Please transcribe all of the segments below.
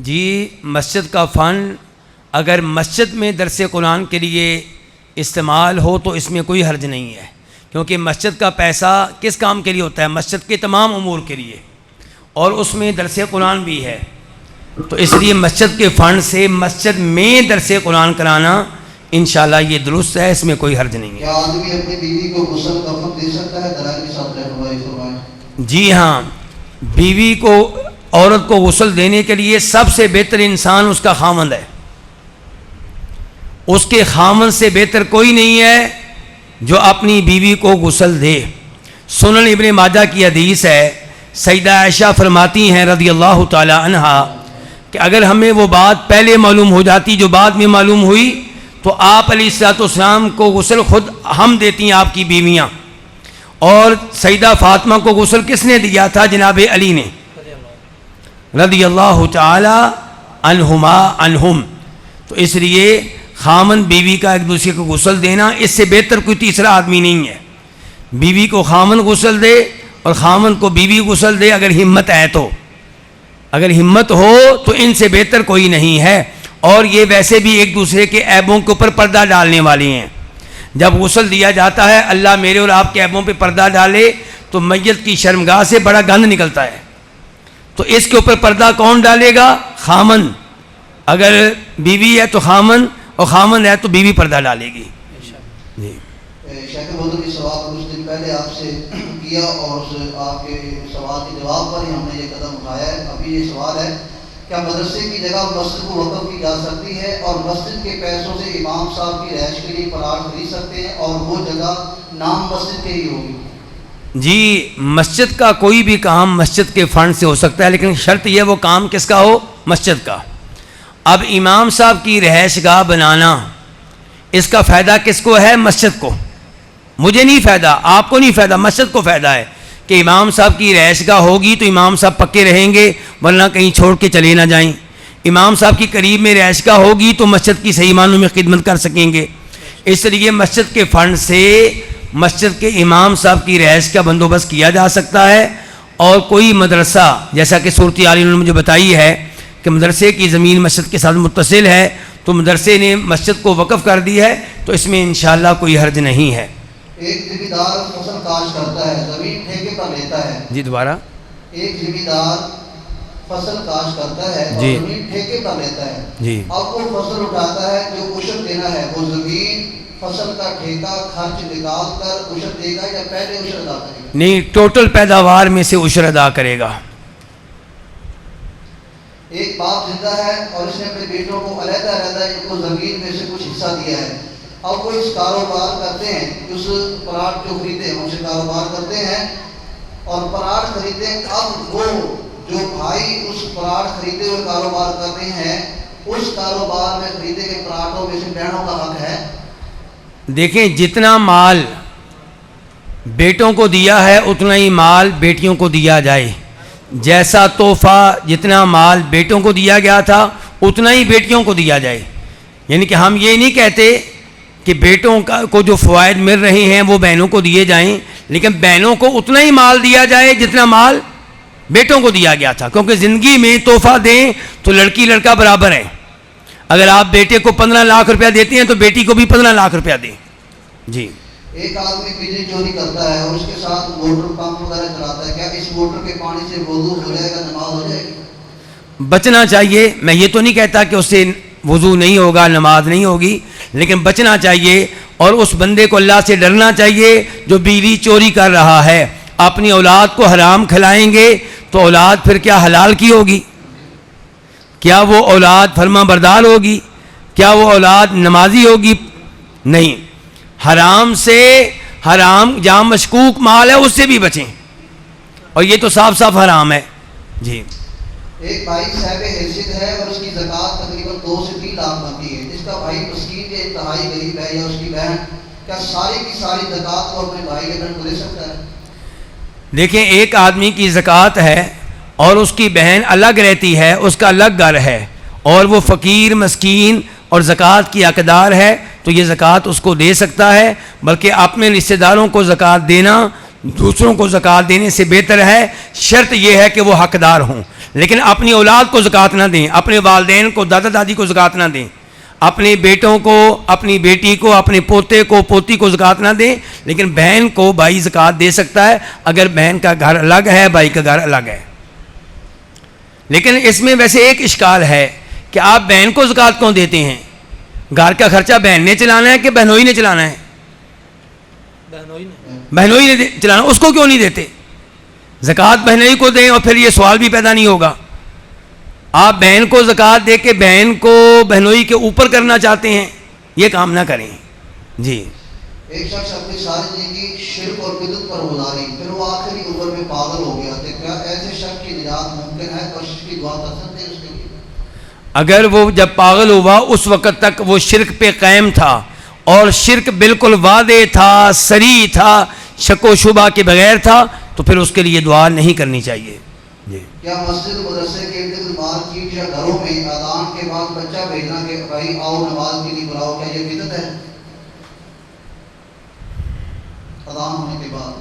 جی مسجد کا فنڈ اگر مسجد میں درس قرآن کے لیے استعمال ہو تو اس میں کوئی حرج نہیں ہے، کیونکہ مسجد کا پیسہ کس کام کے لیے ہوتا ہے؟ مسجد کے تمام امور کے لیے، اور اس میں درس قرآن بھی ہے، تو اس لیے مسجد کے فنڈ سے مسجد میں درس قرآن کرانا انشاءاللہ یہ درست ہے، اس میں کوئی حرج نہیں ہے۔ کیا آدمی اپنی بیوی کو غسل کفن دے سکتا ہے؟ دلائل کے ساتھ رہنمائی فرمائیں۔ جی ہاں، بیوی کو، عورت کو غسل دینے کے لیے سب سے بہتر انسان اس کا خاوند ہے، اس کے خاوند سے بہتر کوئی نہیں ہے جو اپنی بیوی کو غسل دے۔ سنن ابن ماجہ کی حدیث ہے، سیدہ عائشہ فرماتی ہیں رضی اللہ تعالی عنہا کہ اگر ہمیں وہ بات پہلے معلوم ہو جاتی جو بعد میں معلوم ہوئی تو آپ علیہ الصلوۃ والسلام کو غسل خود ہم دیتی ہیں، آپ کی بیویاں، اور سیدہ فاطمہ کو غسل کس نے دیا تھا؟ جناب علی نے رضی اللہ تعالی عنہما عنہم۔ تو اس لیے خامن بیوی کا ایک دوسرے کو غسل دینا، اس سے بہتر کوئی تیسرا آدمی نہیں ہے۔ بیوی کو خامن غسل دے اور خامن کو بیوی غسل دے، اگر ہمت ہے تو، اگر ہمت ہو تو ان سے بہتر کوئی نہیں ہے۔ اور یہ ویسے بھی ایک دوسرے کے عیبوں کے اوپر پردہ ڈالنے والے ہیں۔ جب غسل دیا جاتا ہے اللہ میرے اور آپ کے عیبوں پہ پردہ ڈالے تو میت کی شرمگاہ سے بڑا گند نکلتا ہے، تو اس کے اوپر پردہ کون ڈالے گا؟ خامن۔ اگر بیوی ہے تو خامن، اور خامن ہے تو بیوی پردہ ڈالے گی۔ جی شیخ بہت کی سوال کچھ دن پہلے آپ سے کیا اور آپ کے سوال کے جواب پر ہی ہم نے یہ قدم اٹھایا ہے۔ ابھی یہ سوال ہے، کیا مدرسے کی جگہ مسجد کو وقف کی جا سکتی ہے اور مسجد کے پیسوں سے امام صاحب کی رہائش کے لیے پلاٹ خرید سکتے ہیں اور وہ جگہ نام مسجد کے ہی ہوگی؟ جی مسجد کا کوئی بھی کام مسجد کے فنڈ سے ہو سکتا ہے، لیکن شرط یہ وہ کام کس کا ہو؟ مسجد کا۔ اب امام صاحب کی رہائش گاہ بنانا، اس کا فائدہ کس کو ہے؟ مسجد کو۔ مجھے نہیں فائدہ، آپ کو نہیں فائدہ، مسجد کو فائدہ ہے کہ امام صاحب کی رہائش گاہ ہوگی تو امام صاحب پکے رہیں گے، ورنہ کہیں چھوڑ کے چلے نہ جائیں۔ امام صاحب کی قریب میں رہائش گاہ ہوگی تو مسجد کی صحیح معنوں میں خدمت کر سکیں گے۔ اس لیے مسجد کے فنڈ سے مسجد کے امام صاحب کی رہائش کا بندوبست کیا جا سکتا ہے، اور کوئی مدرسہ جیسا کہ صورتحال انہوں نے مجھے بتائی ہے کہ مدرسے کی زمین مسجد کے ساتھ متصل ہے تو مدرسے نے مسجد کو وقف کر دی ہے، تو اس میں انشاءاللہ کوئی حرج نہیں ہے۔ ایک ذمہ دار فصل کاشت کرتا ہے، زمین ٹھیکے پر لیتا ہے۔ جی دوبارہ۔ ایک ذمہ دار فصل کاشت کرتا ہے اور جی زمین ٹھیکے پر لیتا ہے۔ جی اب وہ فصل اٹھاتا ہے جو عشر دینا ہے، وہ زمین فصل کا ٹھیکہ خرچ نکال کر عشر دے گا یا پہلے عشر ادا کرے گا؟ نہیں، ٹوٹل پیداوار میں سے عشر ادا کرے گا۔ ایک باپ زندہ ہے اور اس نے اپنے بیٹوں کو علیحدہ علیحدہ ان کو زمین میں سے کچھ حصہ دیا ہے۔ اب وہ اس کاروبار کرتے ہیں، اس پلاٹ جو خریدے ہیں ان سے کاروبار کرتے ہیں اور پلاٹ خریدے۔ اب وہ جو بھائی اس پلاٹ خریدے ہوئے کاروبار کر رہے ہیں، اس کاروبار میں خریدے گئے پلاٹوں میں سے بہنوں کا حق ہے؟ دیکھیں جتنا مال بیٹوں کو دیا ہے اتنا ہی مال بیٹیوں کو دیا جائے، جیسا تحفہ جتنا مال بیٹوں کو دیا گیا تھا اتنا ہی بیٹیوں کو دیا جائے۔ یعنی کہ ہم یہ نہیں کہتے کہ بیٹوں کو جو فوائد مل رہے ہیں وہ بہنوں کو دیے جائیں، لیکن بہنوں کو اتنا ہی مال دیا جائے جتنا مال بیٹوں کو دیا گیا تھا، کیونکہ زندگی میں تحفہ دیں تو لڑکی لڑکا برابر ہے۔ اگر آپ بیٹے کو 15 لاکھ روپیہ دیتے ہیں تو بیٹی کو بھی 15 لاکھ روپیہ دیں۔ جی ایک آدمی بجلی چوری کرتا ہے اور اس کے ساتھ موٹر پمپ وغیرہ چلاتا ہے، کیا اس موٹر کے پانی سے وضو ہو جائے گا، نماز ہو جائے گی؟ بچنا چاہیے، میں یہ تو نہیں کہتا کہ اس سے وضو نہیں ہوگا، نماز نہیں ہوگی، لیکن بچنا چاہیے، اور اس بندے کو اللہ سے ڈرنا چاہیے جو بجلی چوری کر رہا ہے۔ اپنی اولاد کو حرام کھلائیں گے تو اولاد پھر کیا حلال کی ہوگی؟ کیا وہ اولاد فرما بردار ہوگی؟ کیا وہ اولاد نمازی ہوگی؟ نہیں۔ حرام سے، حرام جہاں مشکوک مال ہے اس سے بھی بچیں، اور یہ تو صاف صاف حرام ہے۔ جی ایک بھائی صاحب حیثیت ہے اور اس کی زکوٰۃ تقریباً 2 سے 3 لاکھ بنتی ہے، جس کا بھائی مسکین یا انتہائی غریب ہے یا اس کی بہن، کیا ساری کی ساری زکوٰۃ کو اپنے بھائی کے گھر کو دے سکتا ہے؟ دیکھیں ایک آدمی کی زکوٰۃ ہے اور اس کی بہن الگ رہتی ہے، اس کا الگ گھر ہے، اور وہ فقیر مسکین اور زکوٰۃ کی حقدار ہے، تو یہ زکوٰۃ اس کو دے سکتا ہے، بلکہ اپنے رشتہ داروں کو زکوٰۃ دینا دوسروں کو زکوٰۃ دینے سے بہتر ہے، شرط یہ ہے کہ وہ حقدار ہوں، لیکن اپنی اولاد کو زکوٰۃ نہ دیں، اپنے والدین کو، دادا دادی کو زکوٰۃ نہ دیں، اپنے بیٹوں کو، اپنی بیٹی کو، اپنے پوتے کو، پوتی کو زکوٰۃ نہ دیں، لیکن بہن کو بھائی زکوٰۃ دے سکتا ہے اگر بہن کا گھر الگ ہے، بھائی کا گھر الگ ہے۔ لیکن اس میں ویسے ایک اشکال ہے کہ آپ بہن کو زکوٰۃ کیوں دیتے ہیں؟ گھر کا خرچہ بہن نے چلانا ہے کہ بہنوئی نے چلانا ہے؟ بہنوئی نے چلانا، اس کو کیوں نہیں دیتے؟ زکوٰۃ بہنوئی کو دیں، اور پھر یہ سوال بھی پیدا نہیں ہوگا۔ آپ بہن کو زکوٰۃ دے کے بہن کو بہنوئی کے اوپر کرنا چاہتے ہیں، یہ کام نہ کریں۔ جی، ایک شخص اپنی ساری زندگی شرک اور بدعت پر گزاری، پھر وہ آخری عمر میں پاگل ہو گیا، تو کیا ایسے شخص کی نجات ممکن ہے؟ بخشش کی دعا کر سکتے ہیں اس کے لیے؟ اگر وہ جب پاگل ہوا اس وقت تک وہ شرک پہ قائم تھا، اور شرک بالکل واضح تھا، صریح تھا، شک و شبہ کے بغیر تھا، تو پھر اس کے لیے دعا نہیں کرنی چاہیے۔ جی، کیا مسجد مدرسے کے ارد گرد مارکیٹ یا گھروں میں اذان کے بعد بچہ بھیجنا کہ بھائی آؤ نماز کے لیے بلاؤ، کیا یہ بدعت ہے؟ اذان ہونے کے بعد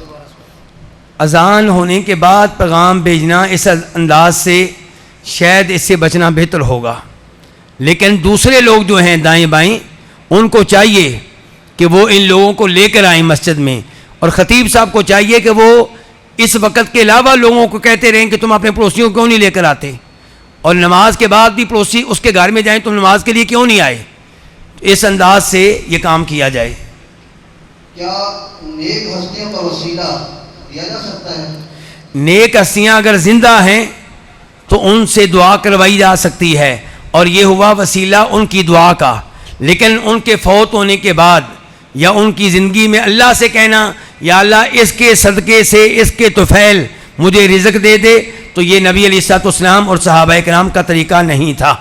اذان ہونے کے بعد پیغام بھیجنا اس انداز سے شاید اس سے بچنا بہتر ہوگا، لیکن دوسرے لوگ جو ہیں دائیں بائیں، ان کو چاہیے کہ وہ ان لوگوں کو لے کر آئیں مسجد میں، اور خطیب صاحب کو چاہیے کہ وہ اس وقت کے علاوہ لوگوں کو کہتے رہیں کہ تم اپنے پڑوسیوں کو کیوں نہیں لے کر آتے، اور نماز کے بعد بھی پڑوسی اس کے گھر میں جائیں تم نماز کے لیے کیوں نہیں آئے۔ اس انداز سے یہ کام کیا جائے۔ کیا نیک ہستیوں کا وسیلہ دیا جا سکتا ہے؟ نیک ہستیاں اگر زندہ ہیں تو ان سے دعا کروائی جا سکتی ہے، اور یہ ہوا وسیلہ ان کی دعا کا، لیکن ان کے فوت ہونے کے بعد یا ان کی زندگی میں اللہ سے کہنا یا اللہ اس کے صدقے سے، اس کے طفیل مجھے رزق دے دے، تو یہ نبی علیہ الصلوۃ والسلام اور صحابہ کرام کا طریقہ نہیں تھا۔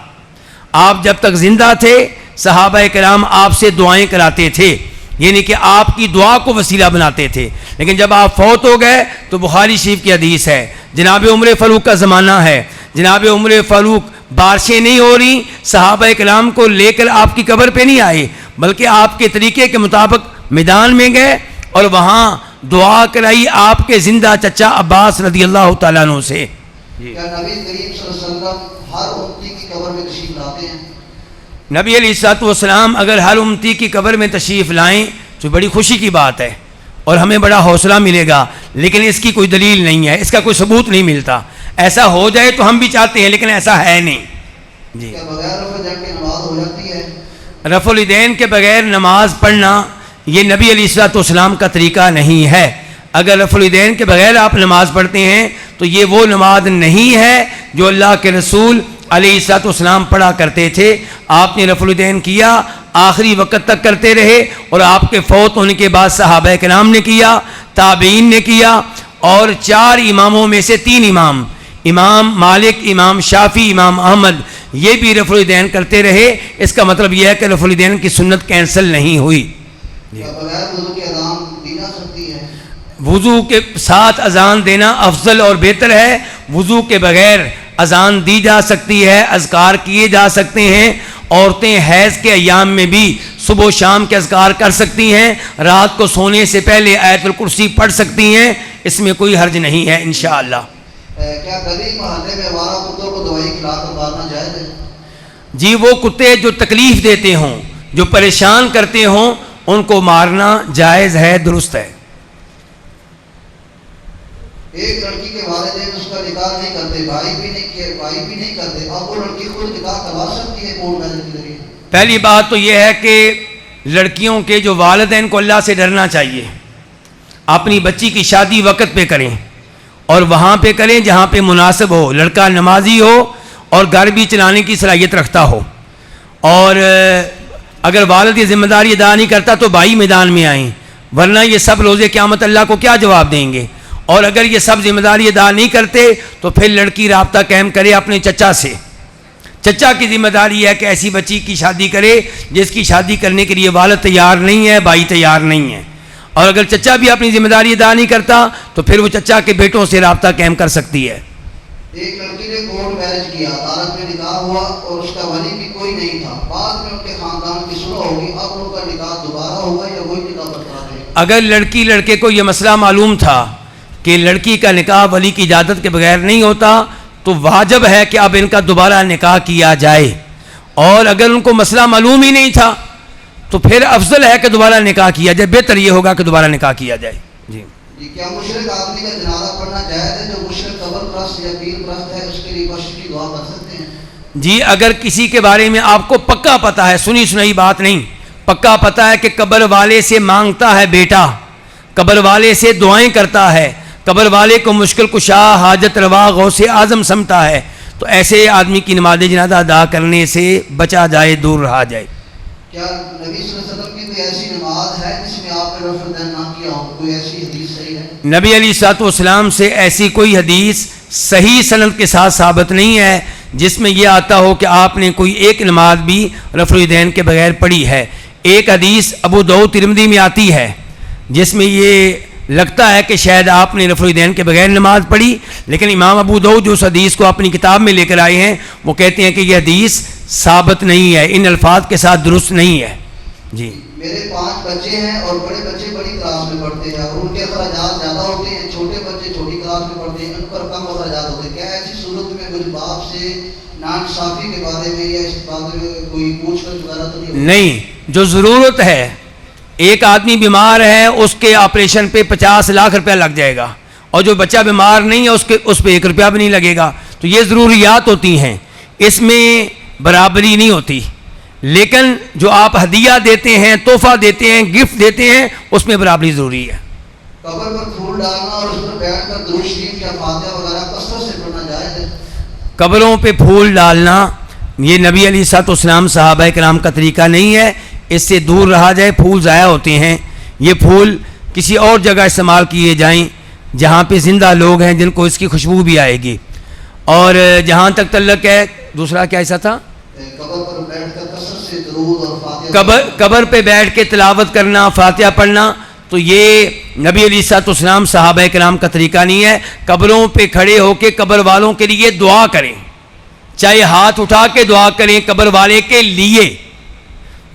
آپ جب تک زندہ تھے صحابہ کرام آپ سے دعائیں کراتے تھے، یعنی کہ آپ کی دعا کو وسیلہ بناتے تھے، لیکن جب آپ فوت ہو گئے تو بخاری شریف کی حدیث ہے، جناب عمر فاروق کا زمانہ ہے، جناب عمر فاروق بارشیں نہیں ہو رہی، صحابہ کرام کو لے کر آپ کی قبر پہ نہیں آئے، بلکہ آپ کے طریقے کے مطابق میدان میں گئے اور وہاں دعا کرائی آپ کے زندہ چچا عباس رضی اللہ تعالیٰ عنہ سے۔ کیا نبی کریم صلی اللہ علیہ وسلم ہر امتی کی قبر میں تشریف لاتے ہیں؟ نبی علیہ الصلوۃ والسلام اگر ہر امتی کی قبر میں تشریف لائیں تو بڑی خوشی کی بات ہے اور ہمیں بڑا حوصلہ ملے گا، لیکن اس کی کوئی دلیل نہیں ہے، اس کا کوئی ثبوت نہیں ملتا۔ ایسا ہو جائے تو ہم بھی چاہتے ہیں، لیکن ایسا ہے نہیں۔ جی، کیا بغیر رفع الیدین کے نماز ہو جاتی ہے؟ رفع الیدین کے بغیر نماز پڑھنا یہ نبی علیہ الصلوۃ والسلام کا طریقہ نہیں ہے۔ اگر رفع الیدین کے بغیر آپ نماز پڑھتے ہیں تو یہ وہ نماز نہیں ہے جو اللہ کے رسول علیہ الصلوۃ والسلام پڑھا کرتے تھے۔ آپ نے رفع الیدین کیا، آخری وقت تک کرتے رہے، اور آپ کے فوت ہونے کے بعد صحابہ کرام نے کیا، تابعین نے کیا، اور 4 اماموں میں سے 3 امام، امام مالک، امام شافعی، امام احمد، یہ بھی رفع الیدین کرتے رہے۔ اس کا مطلب یہ ہے کہ رفع الیدین کی سنت کینسل نہیں ہوئی۔ کیا بغیر وضو کے اذان دی جا سکتی ہے؟ وضو کے ساتھ اذان دینا افضل اور بہتر ہے۔ وضو کے بغیر اذان دی جا سکتی ہے، اذکار کیے جا سکتے ہیں۔ عورتیں حیض کے ایام میں بھی صبح و شام کے اذکار کر سکتی ہیں، رات کو سونے سے پہلے آیت الکرسی پڑھ سکتی ہیں، اس میں کوئی حرج نہیں ہے انشاءاللہ۔ کیا گلی محلے میں آوارہ کتوں کو دوائی کھلا کر مارنا جائز ہے؟ جی، وہ کتے جو تکلیف دیتے ہوں، جو پریشان کرتے ہوں، ان کو مارنا جائز ہے، درست ہے۔ ایک لڑکی کے والدین اس کا نکاح نہیں کرتے، بھائی بھی نہیں کرتے، اب وہ لڑکی خود نکاح کروا سکتی ہے کورٹ میرج کے ذریعے؟ پہلی بات تو یہ ہے کہ لڑکیوں کے جو والدین کو اللہ سے ڈرنا چاہیے، اپنی بچی کی شادی وقت پہ کریں، اور وہاں پہ کریں جہاں پہ مناسب ہو، لڑکا نمازی ہو اور گھر بھی چلانے کی صلاحیت رکھتا ہو، اور اگر والد یہ ذمہ داری ادا نہیں کرتا تو بھائی میدان میں آئیں، ورنہ یہ سب روز قیامت اللہ کو کیا جواب دیں گے۔ اور اگر یہ سب ذمہ داری ادا نہیں کرتے تو پھر لڑکی رابطہ قائم کرے اپنے چچا سے۔ چچا کی ذمہ داری ہے کہ ایسی بچی کی شادی کرے جس کی شادی کرنے کے لیے والد تیار نہیں ہے، بھائی تیار نہیں ہے، اور اگر چچا بھی اپنی ذمہ داری ادا نہیں کرتا تو پھر وہ چچا کے بیٹوں سے رابطہ قائم کر سکتی ہے۔ ایک لڑکی نے کورٹ میرج کیا، عدالت میں نکاح ہوا اور اس کا ولی بھی کوئی نہیں تھا، بعد میں ان کے خاندان کی صلح ہوگی، اب ان کا نکاح دوبارہ ہوگا یا وہی نکاح برقرار رہے گا؟ اگر لڑکی لڑکے کو یہ مسئلہ معلوم تھا کہ لڑکی کا نکاح ولی کی اجازت کے بغیر نہیں ہوتا تو واجب ہے کہ اب ان کا دوبارہ نکاح کیا جائے، اور اگر ان کو مسئلہ معلوم ہی نہیں تھا تو پھر افضل ہے کہ دوبارہ نکاح کیا جائے، بہتر یہ ہوگا کہ دوبارہ نکاح کیا جائے۔ جی کیا مشرک آدمی کا جنازہ پڑھنا جائز ہے؟ جو مشرک قبر پرست یا پیر پرست ہے اس کے لیے بخشش کی دعا کر سکتے ہیں؟ جی اگر کسی کے بارے میں آپ کو پکا پتہ ہے، سنی سنائی بات نہیں، پکا پتہ ہے کہ قبر والے سے مانگتا ہے بیٹا، قبر والے سے دعائیں کرتا ہے، قبر والے کو مشکل کشا حاجت روا غوث اعظم سمتا ہے، تو ایسے آدمی کی نماز جنازہ ادا کرنے سے بچا جائے، دور رہا جائے۔ کیا نبی صلی اللہ علیہ وسلم کی کوئی ایسی نماز ہے جس میں آپ نے رفع الدین نہ کیا ہو؟ کوئی ایسی حدیث صحیح ہے؟ نبی علیہ الصلوۃ والسلام سے ایسی کوئی حدیث صحیح سند کے ساتھ ثابت نہیں ہے جس میں یہ آتا ہو کہ آپ نے کوئی ایک نماز بھی رفع الدین کے بغیر پڑھی ہے۔ ایک حدیث ابو داؤد ترمذی میں آتی ہے جس میں یہ لگتا ہے کہ شاید آپ نے رفع الدین کے بغیر نماز پڑھی، لیکن امام ابو داؤد جو اس حدیث کو اپنی کتاب میں لے کر آئے ہیں وہ کہتے ہیں کہ یہ حدیث ثابت نہیں ہے، ان الفاظ کے ساتھ درست نہیں ہے۔ جی میرے 5 بچے ہیں اور بڑے بچے بڑی کلاس میں پڑھتے ہیں اور ان کے اخراجات زیادہ ہوتے ہیں، چھوٹے بچے چھوٹی کلاس میں پڑھتے ہیں، ان پر کم اخراجات ہوتے ہیں، کیا ایسی صورت میں کچھ باپ سے ناانصافی کے بارے میں یا اس بارے میں کوئی پوچھ کر وغیرہ تو نہیں ہوتی؟ نہیں، جو ضرورت ہے، ایک آدمی بیمار ہے اس کے آپریشن پہ 50 لاکھ روپیہ لگ جائے گا، اور جو بچہ بیمار نہیں ہے اس پہ 1 روپیہ بھی نہیں لگے گا، تو یہ ضروریات ہوتی ہیں، اس میں برابری نہیں ہوتی۔ لیکن جو آپ ہدیہ دیتے ہیں، تحفہ دیتے ہیں، گفٹ دیتے ہیں، اس میں برابری ضروری ہے۔ قبر پر پھول ڈالنا اور اس پر بیٹھ کر درود شریف یا فاتحہ وغیرہ کثرت سے پڑھنا جائز ہے؟ قبروں پہ پھول ڈالنا یہ نبی علیہ الصلوۃ والسلام صحابہ کرام کا طریقہ نہیں ہے، اس سے دور رہا جائے، پھول ضائع ہوتے ہیں۔ یہ پھول کسی اور جگہ استعمال کیے جائیں جہاں پہ زندہ لوگ ہیں جن کو اس کی خوشبو بھی آئے گی۔ اور جہاں تک تعلق ہے دوسرا کیا ایسا تھا، قبر پر بیٹھ کر کثرت سے درود اور فاتحہ قبر پہ بیٹھ کے تلاوت کرنا، فاتحہ پڑھنا، تو یہ نبی علیہ الصلوۃ والسلام صحابہ کرام کا طریقہ نہیں ہے۔ قبروں پہ کھڑے ہو کے قبر والوں کے لیے دعا کریں، چاہے ہاتھ اٹھا کے دعا کریں قبر والے کے لیے۔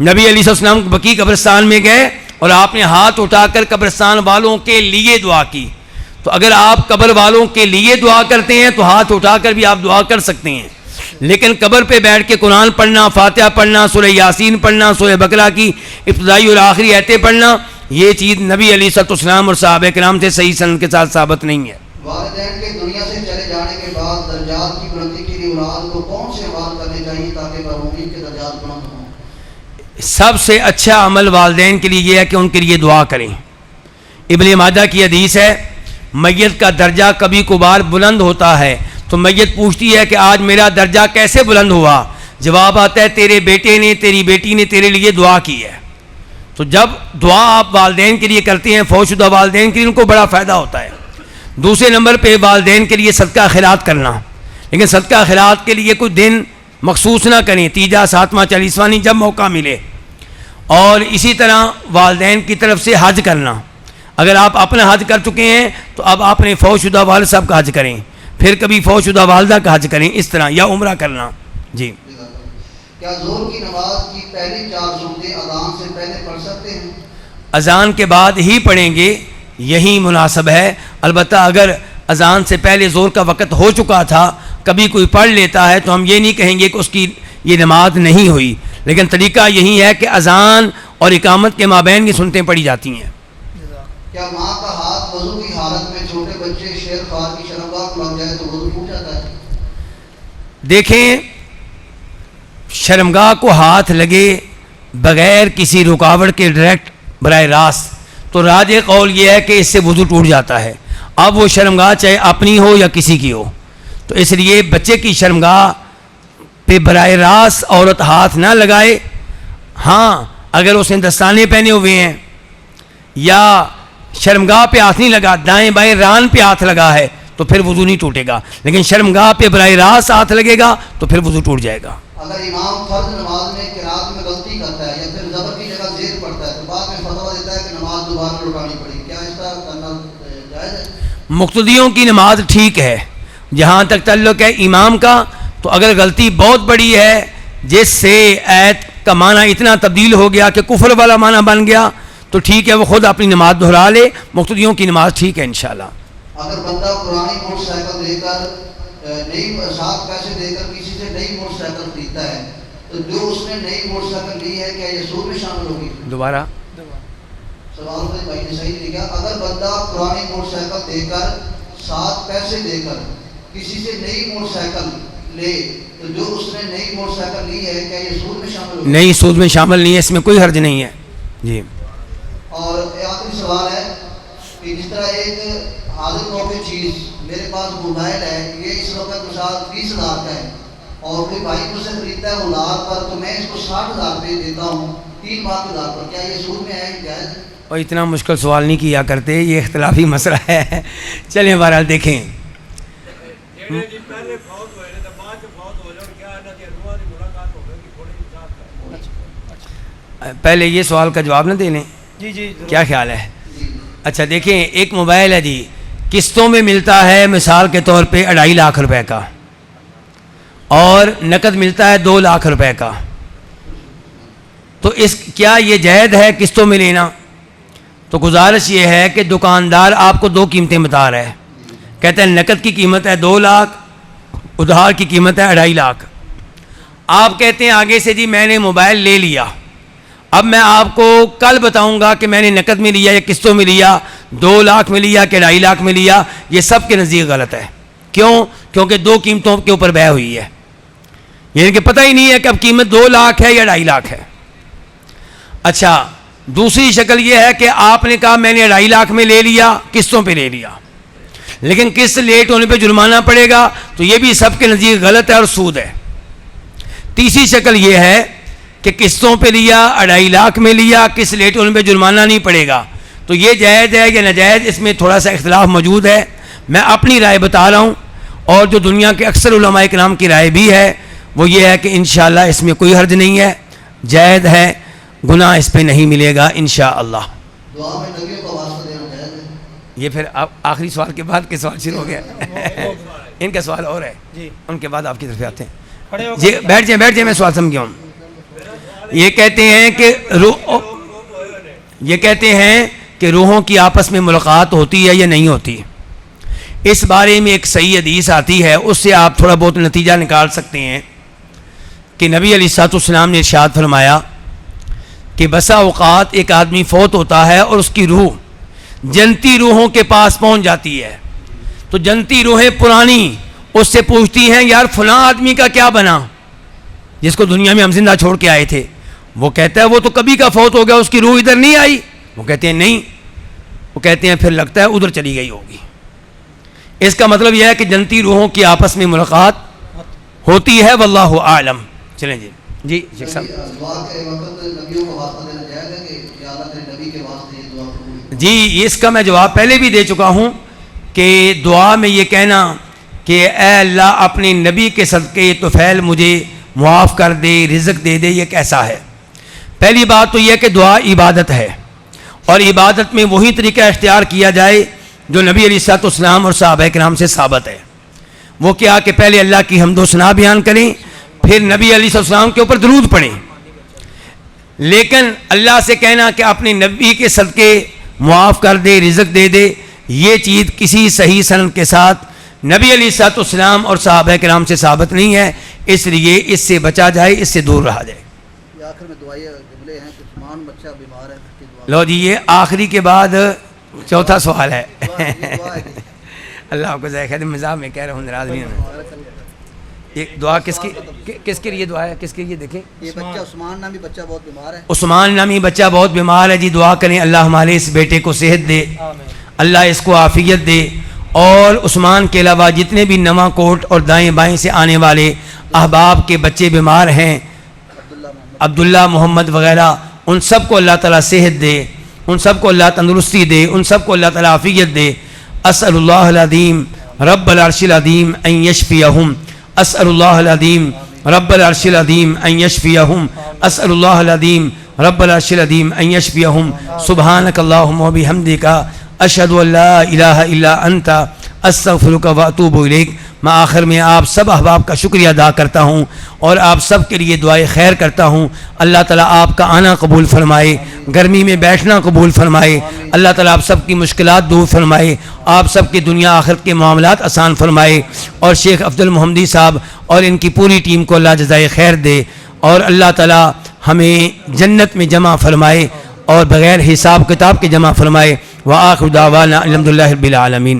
نبی علیہ الصلوۃ والسلام بقیع قبرستان میں گئے اور آپ نے ہاتھ اٹھا کر قبرستان والوں کے لیے دعا کی، تو اگر آپ قبر والوں کے لیے دعا کرتے ہیں تو ہاتھ اٹھا کر بھی آپ دعا کر سکتے ہیں، لیکن قبر پہ بیٹھ کے قرآن پڑھنا، فاتحہ پڑھنا، سورہ یاسین پڑھنا، سورہ بقرہ کی ابتدائی اور آخری آیتیں پڑھنا، یہ چیز نبی علیہ الصلوۃ والسلام اور صحابہ کرام سے صحیح سند کے ساتھ ثابت نہیں ہے۔ والدین کے دنیا سے چلے جانے کے بعد درجات کی بلندی کے لیے اولاد کو کون سے عمل کرنے چاہیے تاکہ مرحومین کے درجات بلند ہوں؟ سب سے اچھا عمل والدین کے لیے یہ ہے کہ ان کے لیے دعا کریں۔ ابن ماجہ کی حدیث ہے، میت کا درجہ کبھی کبھار بلند ہوتا ہے تو میت پوچھتی ہے کہ آج میرا درجہ کیسے بلند ہوا؟ جواب آتا ہے تیرے بیٹے نے، تیری بیٹی نے تیرے لیے دعا کی ہے۔ تو جب دعا آپ والدین کے لیے کرتے ہیں، فوت شدہ والدین کے لیے، ان کو بڑا فائدہ ہوتا ہے۔ دوسرے نمبر پہ والدین کے لیے صدقہ خیرات کرنا، لیکن صدقہ خیرات کے لیے کوئی دن مخصوص نہ کریں، 3واں 7واں 40واں نہیں، جب موقع ملے۔ اور اسی طرح والدین کی طرف سے حج کرنا، اگر آپ اپنا حج کر چکے ہیں تو اب آپ نے فوت شدہ والد صاحب کا حج کریں، پھر کبھی فوت شدہ والدہ کا حج کریں، اس طرح، یا عمرہ کرنا۔ جی کیا ظہر کی نماز کی پہلی 4 سنتیں اذان سے پہلے پڑھ سکتے ہیں؟ اذان کے بعد ہی پڑھیں گے، یہی مناسب ہے۔ البتہ اگر اذان سے پہلے ظہر کا وقت ہو چکا تھا، کبھی کوئی پڑھ لیتا ہے تو ہم یہ نہیں کہیں گے کہ اس کی یہ نماز نہیں ہوئی، لیکن طریقہ یہی ہے کہ اذان اور اقامت کے مابین یہ سنتیں پڑھی جاتی ہیں۔ کیا ماں کا ہاتھ وضو کی حالت میں چھوٹے بچے شیر خوار کی شرمگاہ کو لگ جائے تو وضو ٹوٹ جاتا ہے؟ دیکھیں، شرمگاہ کو ہاتھ لگے بغیر کسی رکاوٹ کے ڈائریکٹ براہ راست، تو راجح قول یہ ہے کہ اس سے وضو ٹوٹ جاتا ہے۔ اب وہ شرمگاہ چاہے اپنی ہو یا کسی کی ہو، تو اس لیے بچے کی شرمگاہ پہ براہ راست عورت ہاتھ نہ لگائے۔ ہاں اگر اس نے دستانے پہنے ہوئے ہیں یا شرمگاہ پہ ہاتھ نہیں لگا، دائیں بائیں ران پہ ہاتھ لگا ہے تو پھر وضو نہیں ٹوٹے گا، لیکن شرمگاہ پہ براہ راست ہاتھ لگے گا تو پھر وضو ٹوٹ جائے گا۔ اگر امام فرض نماز میں قرات میں غلطی کرتا ہے یا پھر زبر کی جگہ زیر پڑتا ہے تو بعد میں فتویٰ دیتا ہے کہ نماز دوبارہ لوٹانی پڑے گی، کیا اس طرح کرنا جائز ہے؟ مقتدیوں کی نماز ٹھیک ہے، جہاں تک تعلق ہے امام کا، تو اگر غلطی بہت بڑی ہے جس سے آیت کا معنی اتنا تبدیل ہو گیا کہ کفر والا معنی بن گیا، تو ٹھیک ہے وہ خود اپنی نماز دہرا لے، مقتدیوں کی نماز ٹھیک ہے انشاءاللہ۔ اگر بندہ پرانی موٹر سائیکل دے کر نئی 7 پیسے دے کر کسی سے نئی موٹر سائیکل خریدتا ہے، تو جو اس نے نئی موٹر سائیکل لی ہے کیا یہ سود میں شامل ہوگی؟ دوبارہ سوال بھائی نے صحیح لکھا، اگر بندہ پرانی موٹر سائیکل دے کر 7 پیسے دے کر کسی سے نئی موٹر سائیکل لے، تو جو اس نے نئی موٹر سائیکل لی ہے کیا یہ سود میں شامل ہوگی؟ نہیں، سود میں شامل نہیں ہے، اس میں کوئی حرج نہیں ہے جی۔ اور آخری سوال ہے کہ جس طرح ایک حاضر موقع چیز میرے پاس موبائل ہے، یہ اس وقت مثال 20,000 کا ہے، اور کوئی بھائی مجھ سے خریدتا ہے اولاد پر، تو میں اس کو 60,000 روپے دیتا ہوں 3 ماہ کے اولاد پر، کیا یہ سود میں ہے جائز؟ اور اتنا مشکل سوال نہیں کیا کرتے، یہ اختلافی مسئلہ ہے۔ چلیں بہرحال دیکھیں، پہلے یہ سوال کا جواب نہ دے لیں، جی جی کیا خیال ہے؟ اچھا دیکھیں، ایک موبائل ہے جی، قسطوں میں ملتا ہے مثال کے طور پہ 2.5 لاکھ روپے کا، اور نقد ملتا ہے 2 لاکھ روپے کا، تو کیا یہ جائز ہے قسطوں میں لینا؟ تو گزارش یہ ہے کہ دکاندار آپ کو 2 قیمتیں بتا رہا ہے، کہتا ہے نقد کی قیمت ہے 2 لاکھ، ادھار کی قیمت ہے 2.5 لاکھ۔ آپ کہتے ہیں آگے سے جی میں نے موبائل لے لیا، اب میں آپ کو کل بتاؤں گا کہ میں نے نقد میں لیا یا قسطوں میں لیا، 2 لاکھ میں لیا کہ 2.5 لاکھ میں لیا، یہ سب کے نزدیک غلط ہے۔ کیوں؟ کیونکہ 2 قیمتوں کے اوپر بیع ہوئی ہے، یعنی کہ پتہ ہی نہیں ہے کہ اب قیمت 2 لاکھ ہے یا 2.5 لاکھ ہے۔ اچھا دوسری شکل یہ ہے کہ آپ نے کہا میں نے 2.5 لاکھ میں لے لیا، قسطوں پہ لے لیا، لیکن قسط لیٹ ہونے پہ جرمانہ پڑے گا، تو یہ بھی سب کے نزدیک غلط ہے اور سود ہے۔ تیسری شکل یہ ہے کہ قسطوں پہ لیا، 2.5 لاکھ میں لیا، قسط لیٹ ہونے پہ جرمانہ نہیں پڑے گا، تو یہ جائز ہے یا ناجائز، اس میں تھوڑا سا اختلاف موجود ہے۔ میں اپنی رائے بتا رہا ہوں، اور جو دنیا کے اکثر علماء کرام کی رائے بھی ہے وہ یہ ہے کہ انشاءاللہ اس میں کوئی حرج نہیں ہے، جائز ہے، گناہ اس پہ نہیں ملے گا انشاءاللہ۔ دعا میں نبیوں کا واسطہ دینا جائز ہے؟ یہ پھر آخری سوال کے بعد کے سوال شروع ہو گیا، ان کا سوال اور ہے جی، ان کے بعد آپ کی طرف آتے ہیں۔ کھڑے ہو جی بیٹھ جائیں، میں سوال سمجھ گیا ہوں۔ یہ کہتے ہیں کہ روحوں کی آپس میں ملاقات ہوتی ہے یا نہیں ہوتی، اس بارے میں ایک صحیح حدیث آتی ہے، اس سے آپ تھوڑا بہت نتیجہ نکال سکتے ہیں کہ نبی علیہ الصلوۃ والسلام نے ارشاد فرمایا کہ بسا اوقات ایک آدمی فوت ہوتا ہے اور اس کی روح جنتی روحوں کے پاس پہنچ جاتی ہے، تو جنتی روحیں پرانی اس سے پوچھتی ہیں یار فلاں آدمی کا کیا بنا جس کو دنیا میں ہم زندہ چھوڑ کے آئے تھے؟ وہ کہتا ہے وہ تو کبھی کا فوت ہو گیا، اس کی روح ادھر نہیں آئی۔ وہ کہتے ہیں نہیں، وہ کہتے ہیں پھر لگتا ہے ادھر چلی گئی ہوگی۔ اس کا مطلب یہ ہے کہ جنتی روحوں کی آپس میں ملاقات ہوتی ہے، واللہ اعلم۔ چلیں جی شیخ صاحب۔ دعا کے وقت نبیوں کا واسطہ دینا جائز ہے کہ یا اللہ تیرے نبی کے واسطے یہ دعا قبول؟ جی اس کا میں جواب پہلے بھی دے چکا ہوں کہ دعا میں یہ کہنا کہ اے اللہ اپنے نبی کے صدقے طفیل مجھے معاف کر دے، رزق دے دے، یہ کیسا ہے؟ پہلی بات تو یہ کہ دعا عبادت ہے، اور عبادت میں وہی طریقہ اختیار کیا جائے جو نبی علیہ الصلوۃ والسلام اور صحابہ کرام سے ثابت ہے۔ وہ کیا کہ پہلے اللہ کی حمد و ثنا بیان کریں، پھر نبی علیہ الصلوۃ والسلام کے اوپر درود پڑھیں۔ لیکن اللہ سے کہنا کہ اپنے نبی کے صدقے معاف کر دے، رزق دے دے، یہ چیز کسی صحیح سند کے ساتھ نبی علیہ الصلوۃ والسلام اور صحابہ کرام سے ثابت نہیں ہے، اس لیے اس سے بچا جائے، اس سے دور رہا جائے۔ یہ آخر میں دعائیں جملے ہیں کہ عثمان بچہ بیمار ہے، اس کی دعا لو جی یہ آخری کے بعد چوتھا سوال ہے۔ اللہ آپ کو ذائقہ مزاح میں کہہ رہا ہوں، ناراض نہیں ہونا۔ یہ دعا کس کے لیے دعا ہے؟ کس کے لیے؟ دیکھیں یہ بچہ عثمان نامی بچہ بہت بیمار ہے، عثمان نامی بچہ بہت بیمار ہے جی، دعا کریں اللہ ہمارے اس بیٹے کو صحت دے، اللہ اس کو عافیت دے، اور عثمان کے علاوہ جتنے بھی نواں کوٹ اور دائیں بائیں سے آنے والے احباب کے بچے بیمار ہیں، عبداللہ محمد وغیرہ، ان سب کو اللہ تعالیٰ صحت دے، ان سب کو اللہ تندرستی دے، ان سب کو اللہ تعالیٰ عافیت دے۔ اسأل اللہ العظیم رب العرش العظیم ان یشفیہم، اسأل اللہ العظیم رب العرش العظیم ان یشفیہم، اسأل اللہ العظیم رب العرش العظیم ان یشفیہم۔ سبحانک اللہم و بحمدک، اشہد ان لا الہ الا انت، استغفرک و اتوب الیک۔ میں آخر میں آپ سب احباب کا شکریہ ادا کرتا ہوں اور آپ سب کے لیے دعائے خیر کرتا ہوں. اللہ تعالیٰ آپ کا آنا قبول فرمائے, گرمی میں بیٹھنا قبول فرمائے. اللہ تعالیٰ آپ سب کی مشکلات دور فرمائے, آپ سب کی دنیا آخرت کے معاملات آسان فرمائے, اور شیخ افضل محمدی صاحب اور ان کی پوری ٹیم کو اللہ جزائے خیر دے, اور اللہ تعالیٰ ہمیں جنت میں جمع فرمائے اور بغیر حساب کتاب کے جمع فرمائے. وآخر دعوانا الحمدللہ رب العالمین.